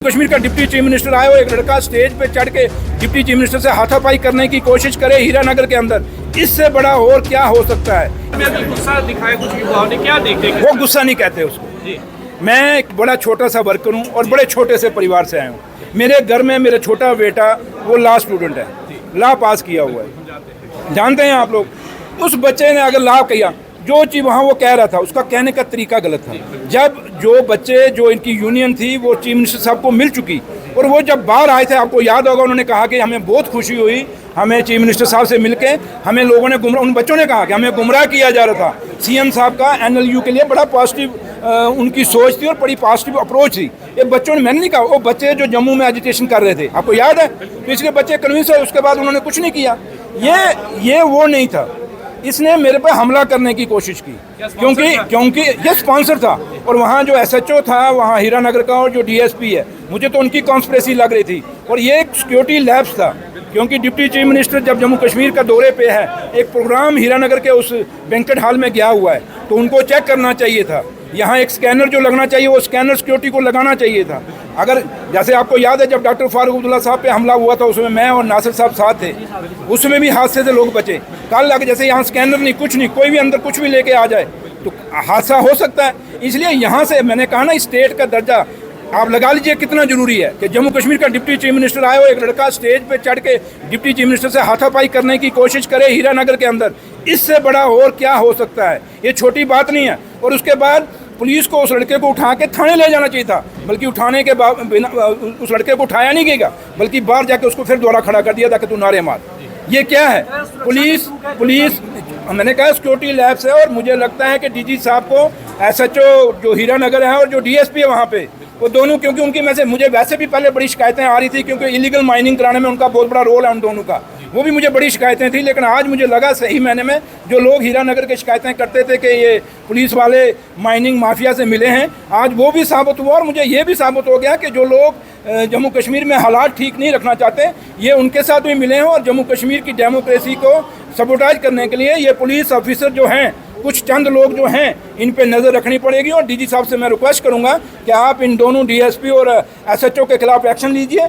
कश्मीर का deputy chief minister आया और एक लड़का स्टेज पे चढ़ के डिप्टी चीफ मिनिस्टर से हाथापाई करने की कोशिश करे हीरानगर के अंदर, इससे बड़ा और क्या हो सकता है। मैं गुस्सा दिखाया कुछ युवाओं ने, क्या देखते वो गुस्सा नहीं कहते उसको जी। मैं एक बड़ा छोटा सा वर्कर हूँ और बड़े छोटे से परिवार से आया हूँ। मेरे घर में मेरा छोटा बेटा वो लॉ स्टूडेंट है, लॉ पास किया हुआ है। जानते हैं आप लोग, उस बच्चे ने अगर लॉ किया, जो चीज़ वहाँ वो कह रहा था उसका कहने का तरीका गलत था। जब जो बच्चे जो इनकी यूनियन थी वो चीफ मिनिस्टर साहब को मिल चुकी और वो जब बाहर आए थे, आपको याद होगा उन्होंने कहा कि हमें बहुत खुशी हुई, हमें चीफ मिनिस्टर साहब से मिलके हमें लोगों ने गुमराह, उन बच्चों ने कहा कि हमें गुमराह किया जा रहा था। सीएम साहब का एनएलयू के लिए बड़ा पॉजिटिव उनकी सोच थी और बड़ी पॉजिटिव अप्रोच थी। ये बच्चों ने, मैंने नहीं कहा, वो बच्चे जो जम्मू में एजिटेशन कर रहे थे, आपको याद है, तो इसलिए बच्चे कन्विंस हुए, उसके बाद उन्होंने कुछ नहीं किया। ये वो नहीं था, इसने मेरे पे हमला करने की कोशिश की क्योंकि ये स्पॉन्सर था और वहाँ जो एसएचओ था वहाँ हीरानगर का और जो डीएसपी है, मुझे तो उनकी कॉन्स्पिरेसी लग रही थी। और ये एक सिक्योरिटी लैब्स था क्योंकि डिप्टी चीफ मिनिस्टर जब जम्मू कश्मीर का दौरे पे है, एक प्रोग्राम हीरानगर के उस बैंकेट हॉल में गया हुआ है, तो उनको चेक करना चाहिए था। यहाँ एक स्कैनर जो लगना चाहिए वो स्कैनर सिक्योरिटी को लगाना चाहिए था। अगर जैसे आपको याद है जब डॉक्टर फारूक अब्दुल्ला साहब पे हमला हुआ था, उसमें मैं और नासिर साहब साथ थे, उसमें भी हादसे से लोग बचे। कल लगे जैसे यहाँ स्कैनर नहीं, कुछ नहीं, कोई भी अंदर कुछ भी लेके आ जाए तो हादसा हो सकता है। इसलिए यहाँ से मैंने कहा ना, स्टेट का दर्जा आप लगा लीजिए कितना जरूरी है कि जम्मू कश्मीर का डिप्टी चीफ मिनिस्टर आए और एक लड़का स्टेज पे चढ़ के डिप्टी चीफ मिनिस्टर से हाथापाई करने की कोशिश करे हीरानगर के अंदर, इससे बड़ा और क्या हो सकता है। ये छोटी बात नहीं है। और उसके बाद पुलिस को उस लड़के को उठा के थाने ले जाना चाहिए था, बल्कि उठाने के बाद उस लड़के को उठाया नहीं गया, बल्कि बाहर जाके उसको फिर दोबारा खड़ा कर दिया था कि तू नारे मार। ये क्या है? पुलिस मैंने कहा सिक्योरिटी लैब्स है। और मुझे लगता है कि डीजी साहब को, एसएचओ जो हीरानगर है और जो डीएसपी है वहाँ पे, वो दोनों, क्योंकि उनकी में से मुझे वैसे भी पहले बड़ी शिकायतें आ रही थी क्योंकि इलीगल माइनिंग कराने में उनका बहुत बड़ा रोल है उन दोनों का, वो भी मुझे बड़ी शिकायतें थी। लेकिन आज मुझे लगा सही मैंने में जो लोग हीरानगर के शिकायतें करते थे कि ये पुलिस वाले माइनिंग माफिया से मिले हैं, आज वो भी साबित हुआ। और मुझे ये भी साबित हो गया कि जो लोग जम्मू कश्मीर में हालात ठीक नहीं रखना चाहते, ये उनके साथ भी मिले हैं। और जम्मू कश्मीर की डेमोक्रेसी को सबोटाइज करने के लिए ये पुलिस ऑफिसर जो हैं, कुछ चंद लोग जो हैं, इन पे नज़र रखनी पड़ेगी। और डीजी साहब से मैं रिक्वेस्ट करूंगा कि आप इन दोनों डीएसपी और एसएचओ के खिलाफ एक्शन लीजिए।